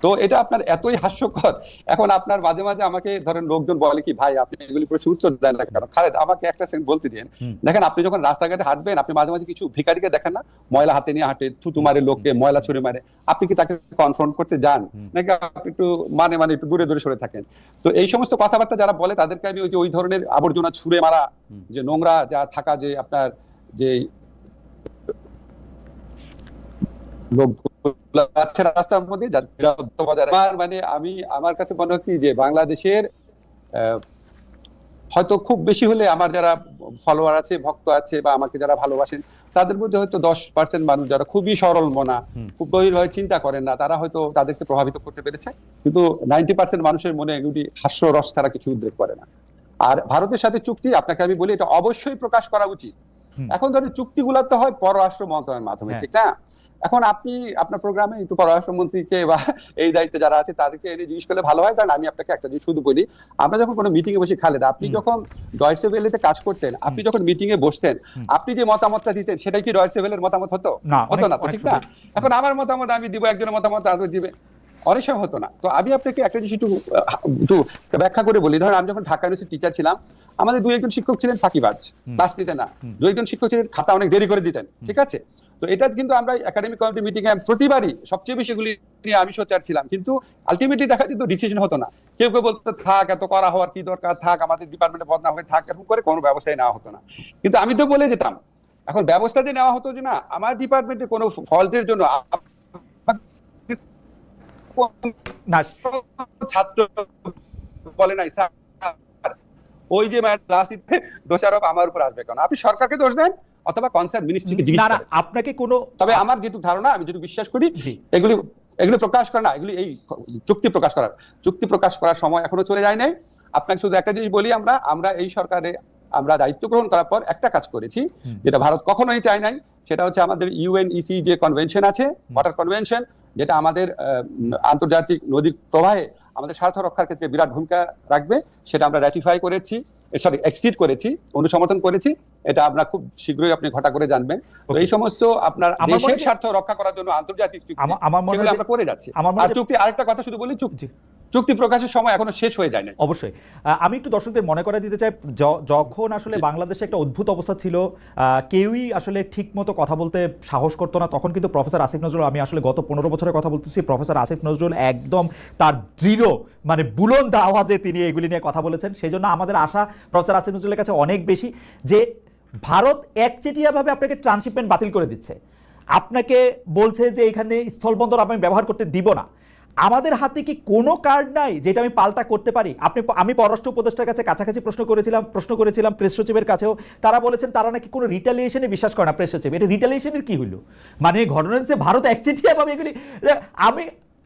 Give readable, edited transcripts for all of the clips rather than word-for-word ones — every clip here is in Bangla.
তো এটা আপনার এতই হাস্যকর। এখন আপনার মাঝে মাঝে আমাকে ধরেন লোকজন বলে কি ভাই আপনি এগুলি প্রশ্ন উত্তর দেন না কেন? খালেদ আমাকে একটা সেকেন্ড বলতে দিন। দেখেন আপনি যখন রাস্তাঘাটে হাঁটবেন আপনি মাঝে মাঝে কিছু ভিখারিকে দেখেন না, ময়লা হাতে নিয়ে হাঁটে, থুতু মারে লোককে, ময়লা ছুঁড়ে মারে, আপনি কি তাকে কনফ্রন্ট করতে যান নাকি আপনি একটু মানে একটু দূরে দূরে সরে থাকেন? তো এই সমস্ত কথাবার্তা যারা বলে তাদেরকে আমি ওই ধরনের আবর্জনা ছুঁড়ে মারা, যে নোংরা যা থাকা, যে আপনার যে রাস্তার মধ্যে মানে আমি আমার কাছে মনে হয় কি যে বাংলাদেশের হয়তো খুব বেশি হলে আমার যারা ফলোয়ার আছে, ভক্ত আছে, বা আমাকে যারা ভালোবাসেন তাদের মধ্যে হয়তো 10% মানুষ যারা খুবই সরল মনা, খুব গভীরভাবে চিন্তা করেন না, তারা হয়তো তাদেরকে প্রভাবিত করতে পেরেছে। কিন্তু 90% মানুষের মনে এগুলি হাস্যরস ছাড়া কিছু উদ্রেক করে না। আর ভারতের সাথে চুক্তি আপনাকে আমি বলি এটা অবশ্যই প্রকাশ করা উচিত। এখন ধরেন চুক্তিগুলো তো হয় পররাষ্ট্র মন্ত্রণালয়ের মাধ্যমে, ঠিক না? এখন আপনি আপনার প্রোগ্রামে একটু পররাষ্ট্রমন্ত্রীকে বা এই দায়িত্বে যারা আছে তাদেরকে এনে জিজ্ঞেস করলে ভালো হয়। কারণ আমি আপনাকে একটা জিনিস শুধু বলি, আমরা যখন কোনো মিটিং এ বসে, খালেদ আপনি যখন ডয়েচে ভেলেতে কাজ করতেন, আপনি যখন মিটিং এ বসতেন, আপনি যে মতামতটা দিতেন সেটাই কি ডয়েচে ভেলের মতামত হতো? হতো না, ঠিক না? এখন আমার মতামত আমি দিব, একজনের মতামত আরেকজন দিবে, অনেক সময় হতো না। তো আমি আপনাকে একটা জিনিস একটু ব্যাখ্যা করে বলি। ধরেন আমি যখন ঢাকা ইউনিভার্সিটির টিচার ছিলাম, আমাদের 2-1 শিক্ষক ছিলেন ফাঁকিবাজ, ক্লাস নিতেন না। 2-1 শিক্ষক ছিলেন খাতা অনেক দেরি করে দিতেন, ঠিক আছে? তো এটা কিন্তু আমরা একাডেমিক কমিটি মিটিং এ প্রতিবারই সবচেয়ে বেশি এগুলি নিয়ে আমি সোচ্চার ছিলাম, কিন্তু আলটিমেটলি দেখা যেত ডিসিশন হতো না। কেউ কেউ বলতো থাক, এত করা হওয়ার কি দরকার, থাক, আমাদের ডিপার্টমেন্টে বদনাম হয়ে থাক, এরকম করে কোনো ব্যবস্থাই নেওয়া হতো না। কিন্তু আমি তো বলে যেতাম, এখন ব্যবস্থা যে নেওয়া হতো যে না আমার ডিপার্টমেন্টে কোনো ফল্টের জন্য ছাত্র বলে নাই স্যার ওই যে দোষারোপ আমার উপর আসবে কেন? আপনি সরকারকে দোষ দেন অথবা কনসার্ন মিনিস্ট্রিকে জিজ্ঞেস করেন। আপনাকে কোনো, তবে আমার যেটুকু ধারণা, আমি যেটুকু বিশ্বাস করি, এগুলি প্রকাশ করা না, এগুলি এই চুক্তি প্রকাশ করার সময় এখনো চলে যায় নাই। আপনাকে শুধু একটা জিনিস বলি, আমরা এই সরকারে আমরা দায়িত্ব গ্রহণ করার পর একটা কাজ করেছি যেটা ভারত কখনোই চায় নাই। সেটা হচ্ছে আমাদের ইউএনইসি যে কনভেনশন আছে, ওয়াটার কনভেনশন, যেটা আমাদের আন্তর্জাতিক নদীর প্রবাহে আমাদের স্বার্থ রক্ষার ক্ষেত্রে বিরাট ভূমিকা রাখবে, সেটা আমরা র্যাটিফাই করেছি, এক্সিড করেছি, অনুসমর্থন করেছি। এটা আমরা খুব শীঘ্রই আপনি ঘটা করে জানবেন। তো এই সমস্ত আপনার দেশের স্বার্থ রক্ষা করার জন্য আন্তর্জাতিক চুক্তি সেগুলো আমরা করে যাচ্ছি। আর চুক্তি, আরেকটা কথা শুধু বলি, চুক্তি প্রকাশের সময় এখনো শেষ হয়ে যায় না। অবশ্যই আমি একটু দর্শকদের মনে করে দিতে চাই, যখন আসলে বাংলাদেশে একটা অদ্ভুত অবস্থা ছিল, কেউই আসলে ঠিক মতো কথা বলতে সাহস করতো না, তখন কিন্তু প্রফেসর আসিফ নজরুল, আমি আসলে গত 15 বছরের কথা বলতেছি, প্রফেসর আসিফ নজরুল একদম তার দৃঢ় মানে বুলন্দ আওয়াজে তিনি এগুলি নিয়ে কথা বলেছেন। সেই জন্য আমাদের আশা প্রফেসর আসিফ নজরুলের কাছে অনেক বেশি যে ভারত একচেটিয়াভাবে আপনাকে ট্রান্সশিপমেন্ট বাতিল করে দিচ্ছে, আপনাকে বলছে যে এখানে স্থলবন্দর আমি ব্যবহার করতে দিব না। আমাদের হাতে কি কোনো কার্ড নাই যেটা আমি পাল্টা করতে পারি? আমি পররাষ্ট্র উপদেষ্টার কাছে কাছাকাছি প্রশ্ন করেছিলাম প্রেস সচিবের কাছেও, তারা বলেছেন তারা নাকি কোনো রিটালিয়েশনে বিশ্বাস করে না। প্রেস সচিব, এটা রিটালিয়েশনের কি হইলো? মানে ঘটনা হচ্ছে ভারত একচেটিয়াভাবে এগুলি,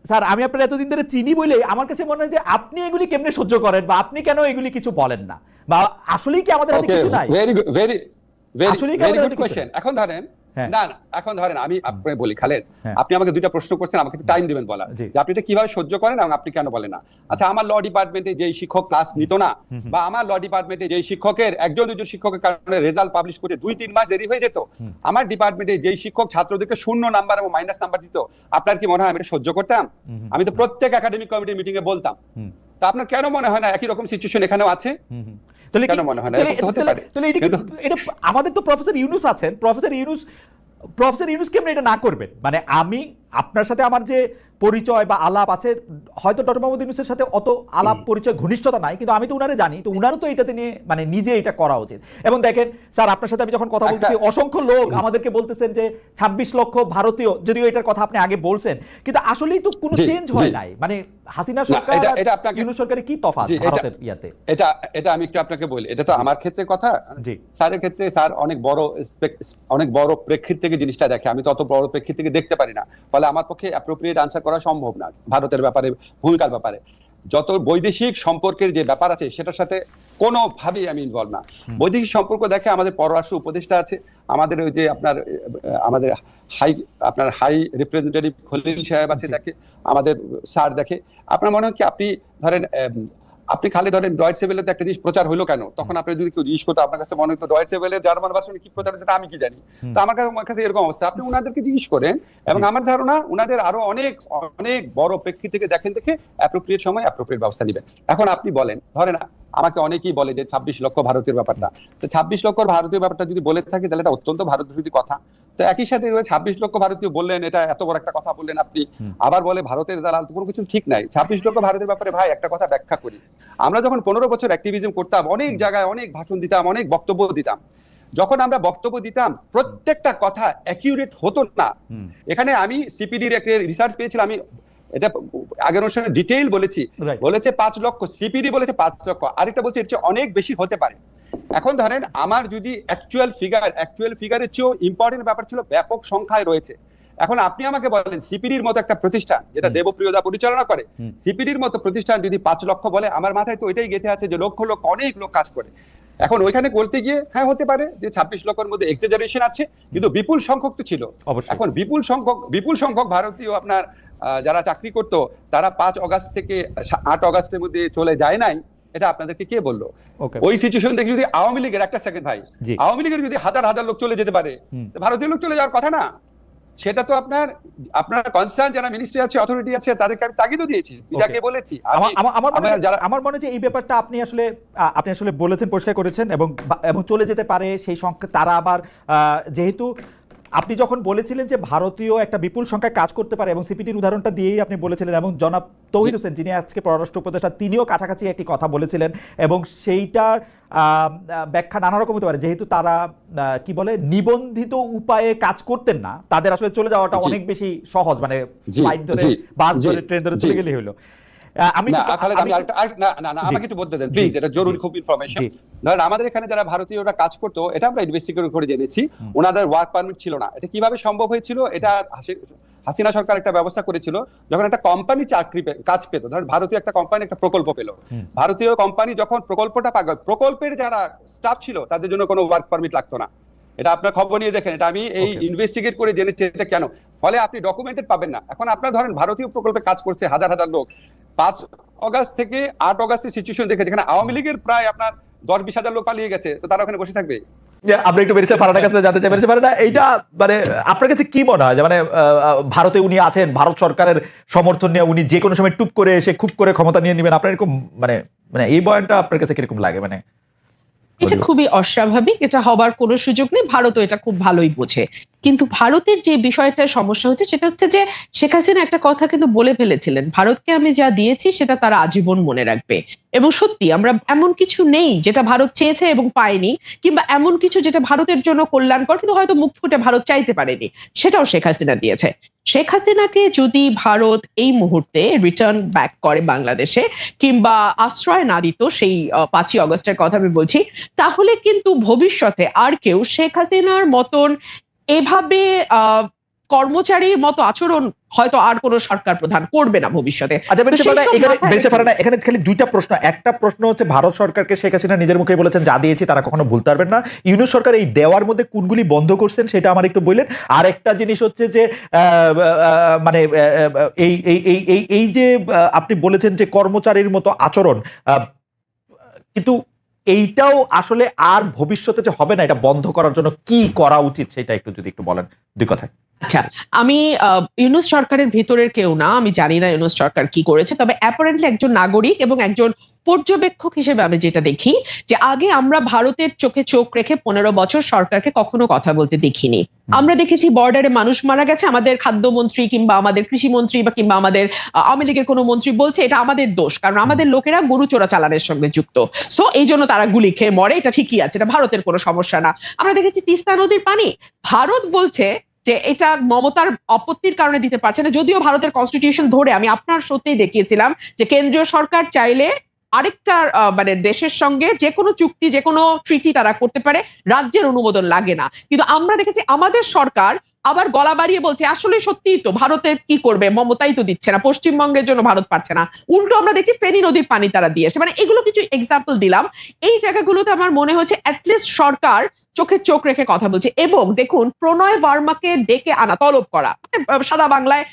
স্যার আমি আপনার এতদিন ধরে চিনি বলে আমার কাছে মনে হয় যে আপনি এগুলি কেমনে সহ্য করেন, বা আপনি কেন এগুলি কিছু বলেন না, বা আসলেই কি আমাদের হাতে কিছু নাই? Very good question. এখন ধরেন এখন ধরেন আমি আপনাকে বলি, খালেদ আপনি আমাকে দুইটা প্রশ্ন করছেন, আমাকে একটু টাইম দিবেন বলা যে আপনি এটা কিভাবে সহ্য করেন এবং আপনি কেন বলেন না। আচ্ছা, আমার ল ডিপার্টমেন্টে যেই শিক্ষক ক্লাস নিত না, বা আমার ল ডিপার্টমেন্টে যেই শিক্ষকের একজন দুজন শিক্ষকের কারণে রেজাল্ট পাবলিশ করতে 2-3 মাস দেরি হয়ে যেত, আমার ডিপার্টমেন্টে যেই শিক্ষক ছাত্রদেরকে 0 নাম্বার এবং মাইনাস নাম্বার দিত, আপনার কি মনে হয় আমি এটা সহ্য করতাম? আমি তো প্রত্যেক একাডেমিক কমিটির মিটিং এ বলতাম। তা আপনার কেন মনে হয় না একই রকম সিচুয়েশন এখানেও আছে? আমাদের তো প্রফেসর ইউনুস আছেন, প্রফেসর ইউনুস কেমন এটা না করবেন? মানে আমি আপনার সাথে আমার যে পরিচয় বা আলাপ আছে, হয়তো ডক্টর মোহাম্মদ ইউনূসের সাথে অত আলাপ পরিচয় ঘনিষ্ঠতা নাই, কিন্তু আমি তো উনারে জানি, তো উনারও তো এটাতে নিয়ে মানে নিজে এটা করা উচিত। এবং দেখেন স্যার, আপনার সাথে আমি যখন কথা বলছি, অসংখ্য লোক আমাদেরকে বলতেছেন যে 26 লক্ষ ভারতীয়, যদিও এটার কথা আপনি আগে বলছেন, কিন্তু আসলেই তো কোনো চেঞ্জ হয় নাই। মানে হাসিনা সরকার ইউনূস সরকারের কি তফাৎ ভারতের ইয়াতে? এটা আমি একটু আপনাকে বলি, এটা তো আমার ক্ষেত্রে কথা, স্যারের ক্ষেত্রে স্যার অনেক বড় প্রেক্ষিত থেকে জিনিসটা দেখে, আমি তো অত বড় প্রেক্ষিত থেকে দেখতে পারি না, ফলে আমার পক্ষে অ্যাপ্রোপ্রিয়েট আনসার করা সম্ভব না ভারতের ব্যাপারে, ভূমিকার ব্যাপারে। যত বৈদেশিক সম্পর্কের যে ব্যাপার আছে সেটার সাথে কোনোভাবেই আমি ইনভলভ না। বৈদেশিক সম্পর্ক দেখে আমাদের পররাষ্ট্র উপদেষ্টা আছে, আমাদের ওই যে আমাদের হাই রিপ্রেজেন্টেটিভ খলিল সাহেব আছে, দেখে আমাদের স্যার দেখে। আপনার মনে হয় কি আপনি ধরেন আপনি খালি ধরেন ডয়েটসে ওয়েলে একটা জিনিস প্রচার হলো কেন, তখন আপনি যদি কেউ জিজ্ঞেস করতো আপনার কাছে মনে হতো ডয়েটসে ওয়েলে জার্মান ভার্সনে কি প্রচার হচ্ছে আমি কি জানি। তো আমার কাছে এরকম অবস্থা, আপনি উনাদেরকে জিজ্ঞেস করেন, এবং আমার ধারণা উনাদের আরো অনেক অনেক বড় প্রেক্ষিত থেকে দেখে অ্যাপ্রোপ্রিয়েট সময় অ্যাপ্রোপ্রিয়েট ব্যবস্থা নেবেন। এখন আপনি বলেন, ধরেন আমাকে অনেকেই বলে যে 26 লক্ষ ভারতীয় ব্যাপারটা, তো 26 লক্ষ ভারতীয় ব্যাপারটা যদি বলে থাকি তাহলে এটা অত্যন্ত ভারত বিরোধী কথা। তো একই সাথে 26 লক্ষ ভারতীয় বললেন, এটা এত বড় একটা কথা বললেন আপনি, আবার বলে ভারতের দালাল, কোনো কিছু ঠিক নাই। 26 লক্ষ ভারতের ব্যাপারে ভাই একটা কথা ব্যাখ্যা করি, আমরা যখন 15 বছর অ্যাক্টিভিজম করতাম, অনেক জায়গায় অনেক ভাষণ দিতাম, অনেক বক্তব্য দিতাম, যখন আমরা বক্তব্য দিতাম প্রত্যেকটা কথা অ্যাকিউরেট হতো না। এখানে আমি সিপিডির একটা রিসার্চ পেয়েছিলাম, আমি এটা আগের অনুষ্ঠানে ডিটেইল বলেছি, বলেছে 5 লক্ষ, সিপিডি বলেছে 5 লক্ষ, আরেকটা বলছে এর চেয়ে অনেক বেশি হতে পারে। এখন ধরেন আমার যদি অ্যাকচুয়াল ফিগারের চেয়েও ইম্পর্টেন্ট ব্যাপার ছিল ব্যাপক সংখ্যায় রয়েছে। এখন আপনি আমাকে বলেন সিপিডির মতো একটা প্রতিষ্ঠান যেটা দেবপ্রিয়দা পরিচালনা করে, সিপিডির মতো প্রতিষ্ঠান যদি 5 লক্ষ বলে, আমার মাথায় তো ওইটাই গেঁথে আছে যে লক্ষ লক্ষ অনেক লোক কাজ করে। এখন ওইখানে বলতে গিয়ে হ্যাঁ হতে পারে যে 26 লক্ষের মধ্যে এক্সাজারেশন আছে, কিন্তু বিপুল সংখ্যক তো ছিল। এখন বিপুল সংখ্যক ভারতীয় আপনার যারা চাকরি করতো তারা 5 অগাস্ট থেকে 8 অগাস্টের মধ্যে চলে যায় নাই, এটা আপনাদেরকে কে বললো? ওই সিচুয়েশন দেখে যদি আওয়ামী লীগের, একটা সেকেন্ড ভাই, আওয়ামী লীগের যদি হাজার হাজার লোক চলে যেতে পারে, ভারতীয় লোক চলে যাওয়ার কথা না। সেটা তো আপনার কনসার্ন যারা মিনিস্ট্রি আছে, অথরিটি আছে, তাদেরকে আমি তাগিদও দিয়েছি, যাকে বলেছি। আমার মনে হয় এই ব্যাপারটা আপনি আসলে বলেছেন, পরিষ্কার করেছেন, এবং চলে যেতে পারে সেই সংখ্যা। তারা আবার যেহেতু আপনি যখন বলেছিলেন যে ভারতীয় একটা বিপুল সংখ্যায় কাজ করতে পারে, এবং সিপিটির উদাহরণটা দিয়েই আপনি বলেছিলেন, এবং জনাব তৌহিদ হোসেন যিনি আজকে পররাষ্ট্র উপদেষ্টা তিনিও কাছাকাছি একটি কথা বলেছিলেন, এবং সেইটার ব্যাখ্যা নানা রকম হতে পারে। যেহেতু তারা কি বলে নিবন্ধিত উপায়ে কাজ করতেন না, তাদের আসলে চলে যাওয়াটা অনেক বেশি সহজ, মানে ফ্লাইট ধরে, বাস ধরে, ট্রেন ধরে চলে গেলেই হলো। আমাকে একটু বলতে দেন প্লিজ, এটা জরুরি খুব ইনফরমেশন। ধরেন আমাদের এখানে যারা ভারতীয়রা কাজ করতো, এটা আমরা ইনভেস্টিগেট করে জেনেছি, ওনাদের ওয়ার্ক পারমিট ছিল না। এটা কিভাবে সম্ভব হয়েছিল? এটা হাসিনা সরকার একটা ব্যবস্থা করেছিল, যখন একটা কোম্পানি কাজ পেত, ধরেন ভারতীয় একটা কোম্পানি একটা প্রকল্প পেল, ভারতীয় কোম্পানি যখন প্রকল্পটা পাবে, প্রকল্পের যারা স্টাফ ছিল তাদের জন্য কোনো ওয়ার্ক পারমিট লাগতো না। এটা আপনার খবর নিয়ে দেখেন, এটা আমি এই ইনভেস্টিগেট করে জেনেছি এটা কেন। ফলে আপনি ডকুমেন্টেড পাবেন না। এখন আপনার ধরেন ভারতীয় প্রকল্পে কাজ করছে হাজার হাজার লোক, 5 অগাস্ট থেকে 8 অগাস্টের সিচুয়েশন দেখে, যেখানে আওয়ামী লীগের প্রায় আপনার 10-20 হাজার লোক পালিয়ে গেছে, তো তারা ওখানে বসে থাকবে? আপনি একটু বেরিয়ে ফারানার কাছে জানতে চাই, বেরিয়ে ফারানা, এইটা মানে আপনার কাছে কি মনে হয় যে মানে ভারতে উনি আছেন, ভারত সরকারের সমর্থন নিয়ে উনি যে কোনো সময় টুপ করে এসে খুব করে ক্ষমতা নিয়ে নেবেন, আপনার এরকম মানে এই বয়ানটা আপনার কাছে কিরকম লাগে? মানে এটা খুবই অস্বাভাবিক, এটা হবার কোনো সুযোগ নেই, ভারতও এটা খুব ভালোই বোঝে। কিন্তু ভারতের যে বিষয়টার সমস্যা হচ্ছে সেটা হচ্ছে যে শেখ হাসিনা একটা কথা কিন্তু বলে ফেলেছিলেন, ভারতকে আমি যা দিয়েছি সেটা তারা আজীবন মনে রাখবে। এবং সত্যি আমরা এমন কিছু নেই যেটা ভারত চেয়েছে এবং পায়নি, কিংবা এমন কিছু যেটা ভারতের জন্য কল্যাণকর কিন্তু হয়তো মুখ ফুটে ভারত চাইতে পারেনি, সেটাও শেখ হাসিনা দিয়েছে। শেখ হাসিনাকে যদি ভারত এই মুহূর্তে রিটার্ন ব্যাক করে বাংলাদেশে, কিংবা আশ্রয় না দিত, সেই 5ই অগস্টের কথা আমি বলছি, তাহলে কিন্তু ভবিষ্যতে আর কেউ শেখ হাসিনার মতন এভাবে কর্মচারীর মতো আচরণ হয়তো আর কোন সরকার প্রধান করবে না ভবিষ্যতে। এখানে খালি দুইটা প্রশ্ন। একটা প্রশ্ন হচ্ছে ভারত সরকারকে শেখ হাসিনা নিজের মুখে বলেছেন যা দিয়েছি তারা কখনো ভুলতে পারবেন না, ইউনূস সরকার এই দেওয়ার মধ্যে কোনগুলি বন্ধ করছেন সেটা আমার একটু বললেন। আর একটা জিনিস হচ্ছে যে মানে এই যে আপনি বলেছেন যে কর্মচারীর মতো আচরণ, কিন্তু এইটাও আসলে আর ভবিষ্যতে যে হবে না, এটা বন্ধ করার জন্য কি করা উচিত সেটা একটু যদি একটু বলেন দুই কথায়। আচ্ছা, আমি ইউনূস সরকারের ভিতরের কেউ না, আমি জানি না ইউনূস সরকার কি করেছে, তবে অ্যাপারেন্টলি একজন নাগরিক এবং একজন পর্যবেক্ষক হিসেবে আমি যেটা দেখি, যে আগে আমরা ভারতের চোখে চোখ রেখে 15 বছর সরকারকে কখনো কথা বলতে দেখিনি। আমরা দেখেছি বর্ডারে মানুষ মারা গেছে, আমাদের খাদ্যমন্ত্রী কিংবা আমাদের কৃষিমন্ত্রী বা কিংবা আমাদের আওয়ামী লীগের কোনো মন্ত্রী বলছে এটা আমাদের দোষ, কারণ আমাদের লোকেরা গরু চোরা চালানের সঙ্গে যুক্ত, সো এই জন্য তারা গুলি খেয়ে মরে, এটা ঠিকই আছে, এটা ভারতের কোনো সমস্যা না। আমরা দেখেছি তিস্তা নদীর পানি, ভারত বলছে যে এটা মমতার আপত্তির কারণে দিতে পারছে না, যদিও ভারতের কনস্টিটিউশন ধরে আমি আপনার সত্যিই দেখিয়েছিলাম যে কেন্দ্রীয় সরকার চাইলে আরেকটা মানে দেশের সঙ্গে যে কোনো চুক্তি, যে কোনো ট্রিটি তারা করতে পারে, রাজ্যের অনুমোদন লাগে না। কিন্তু আমরা দেখেছি আমাদের সরকার আবার গলা বাড়িয়ে বলছে আসলে সত্যিই তো ভারতে কি করবে, মমতাই তো দিচ্ছে না, পশ্চিমবঙ্গের জন্য ভারত পারছে না, উল্টো আমরা দেখছি ফেনী নদীর পানি তারা দিয়েছে। মানে এগুলো কিছু এক্সাম্পল দিলাম। এই জায়গাগুলোতে আমার মনে হচ্ছে অ্যাটলিস্ট সরকার চোখে চোখ রেখে কথা বলছে। এবং দেখুন, প্রণয় বর্মাকে ডেকে আনা, তলব করা, সাদা বাংলায়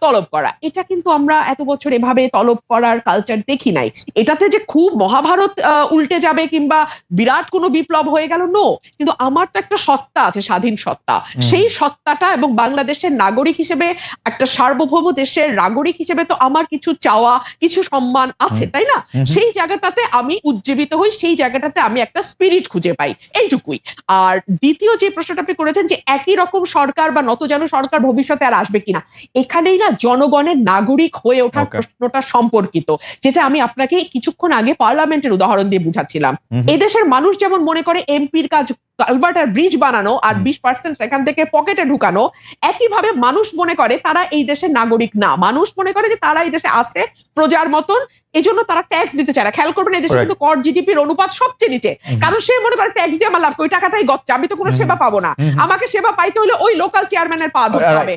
তলব করা, এটা কিন্তু আমরা এত বছর এভাবে তলব করার কালচার দেখি নাই। এটাতে যে খুব মহাভারত উল্টে যাবে কিংবা বিরাট কোনো বিপ্লব হয়ে গেল, নো। কিন্তু আমার তো একটা সত্তা আছে, স্বাধীন সত্তা, সেই সত্তাটা এবং বাংলাদেশের নাগরিক হিসেবে, একটা সার্বভৌম দেশের নাগরিক হিসেবে তো আমার কিছু চাওয়া, কিছু সম্মান আছে, তাই না? সেই জায়গাটাতে আমি উজ্জীবিত হই, সেই জায়গাটাতে আমি একটা স্পিরিট খুঁজে পাই, এইটুকুই। আর দ্বিতীয় যে প্রশ্নটা আপনি করেছেন যে একই রকম সরকার বা নতজানু সরকার ভবিষ্যতে আর আসবে কিনা, এখানেই না জনগণের নাগরিক হয়ে ওঠার প্রশ্নটা সম্পর্কিত, যেটা আমি আপনাকে কিছুক্ষণ আগে পার্লামেন্টের উদাহরণ দিয়ে বুঝাচ্ছিলাম। এদেশের মানুষ যেমন মনে করে এমপির কাজ কালভার্ট আর ব্রিজ বানানো আর 20% সেখান থেকে পকেটে ঢুকানো, একইভাবে মানুষ মনে করে তারা এই দেশের নাগরিক না। মানুষ মনে করে যে তারা এই দেশে আছে প্রজার মতন, এই জন্য তারা ট্যাক্স দিতে চায় না। খেয়াল করবেন, এই দেশে কিন্তু কর জিডিপির অনুপাত সবচেয়ে নিচে, কারণ সে মনে করে ট্যাক্স দিয়ে আমার লাভ, ওই টাকাটাই গচ্ছা, আমি তো কোনো সেবা পাবো না। আমাকে সেবা পাইতে হলে ওই লোকাল চেয়ারম্যানের পা ধরতে হবে,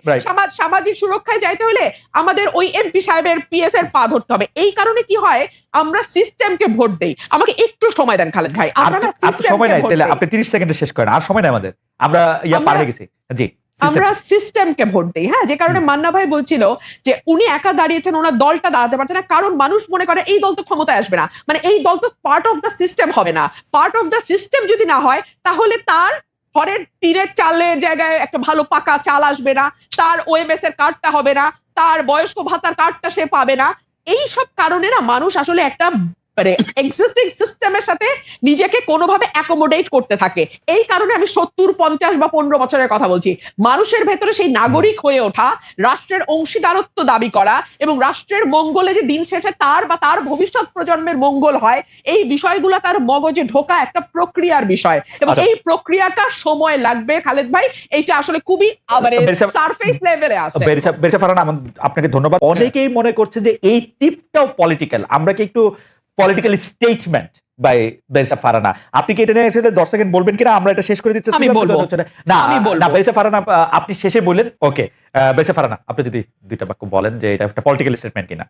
সামাজিক সুরক্ষায় যাইতে হলে আমাদের ওই এমপি সাহেবের পিএস এর পা ধরতে হবে। এই কারণে কি হয়, আমরা সিস্টেমকে ভোট দেই। আমাকে একটু সময় দেন খালেদ ভাই, আপনারা সময় নাই, তাহলে আপনি 30 সেকেন্ডে শেষ করেন, আর সময় নাই আমাদের, আমরা পার হয়ে গেছি। জি, আমরা সিস্টেমকে ভোট দেই। হ্যাঁ, যে কারণে মান্না ভাই বলছিল যে উনি একা দাঁড়িয়েছেন, ওনার দলটা দাঁড়াতে পারছে না, কারণ মানুষ মনে করে এই দল তো ক্ষমতায় আসবে না, মানে এই দল তো পার্ট অফ দ্য সিস্টেম হবে না। পার্ট অফ দ্য সিস্টেম যদি না হয়, তাহলে তার ঘরের টিনের চালের জায়গায় একটা ভালো পাকা চাল আসবে না, তার ওএমএস এর কার্ডটা হবে না, তার বয়স্ক ভাতার কার্ডটা সে পাবে না। এই সব কারণে না মানুষ আসলে একটা এক্সিস্টিং সিস্টেমের সাথে নিজেকে কোনোভাবে অ্যাকোমোডেট করতে থাকে। এই কারণে আমি 70, 50 বা 15 বছরের কথা বলছি। মানুষের ভেতরে সেই নাগরিক হয়ে ওঠা, রাষ্ট্রের অংশীদারত্ব দাবি করা এবং রাষ্ট্রের মঙ্গলে যে দিন শেষে তার বা তার ভবিষ্যৎ প্রজন্মের মঙ্গল হয়, এই বিষয়গুলো তার মগজে ঢোকা একটা প্রক্রিয়ার বিষয়, এবং এই প্রক্রিয়াটা সময় লাগবে খালেদ ভাই। এইটা আসলে খুবই সারফেস লেভেলে আছে। বেরসা ফারহানা, আপনাকে ধন্যবাদ। অনেকেই মনে করছে যে এই টিপটাও পলিটিক্যাল, আমরা কি একটু পলিটিক্যাল স্টেটমেন্ট বাই বেরসা ফারহানা, আপনি কি এটা নিয়ে 10 সেকেন্ড বলবেন কিনা? আমরা এটা শেষ করে দিচ্ছি। আমি বলবো না, বেরসা ফারহানা আপনি শেষে বললেন, ওকে। বেরসা ফারহানা, আপনি যদি দুইটা বাক্য বলেন যে এটা একটা পলিটিক্যাল স্টেটমেন্ট কিনা।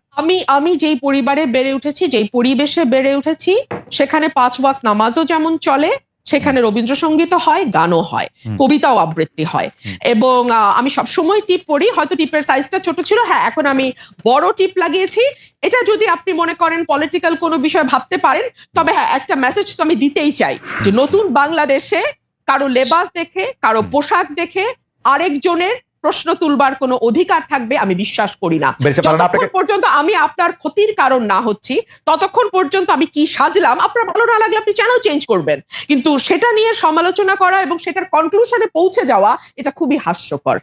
আমি যেই পরিবারে বেড়ে উঠেছি, যেই পরিবেশে বেড়ে উঠেছি, সেখানে 5 ওয়াক্ত নামাজও যেমন চলে, সেখানে রবীন্দ্রসঙ্গীত হয়, গানও হয়, কবিতাও আবৃত্তি হয়। এবং আমি সবসময় টিপ পড়ি, হয়তো টিপের সাইজটা ছোট ছিল, হ্যাঁ এখন আমি বড় টিপ লাগিয়েছি। এটা যদি আপনি মনে করেন পলিটিক্যাল কোনো বিষয় ভাবতে পারেন, তবে হ্যাঁ একটা মেসেজ তো আমি দিতেই চাই যে নতুন বাংলাদেশে কারো লেবাস দেখে, কারো পোশাক দেখে আরেকজনের প্রশ্ন তুলবার কোনো অধিকার থাকবে আমি বিশ্বাস করি না। যতক্ষণ পর্যন্ত আমি আপনার ক্ষতির কারণ না হচ্ছি, ততক্ষণ পর্যন্ত আমি কি সাজলাম, আপনার ভালো না লাগলে আপনি চ্যানেল চেঞ্জ করবেন, কিন্তু সেটা নিয়ে সমালোচনা করা এবং সেটার কনক্লুশনে পৌঁছে যাওয়া, এটা খুবই হাস্যকর।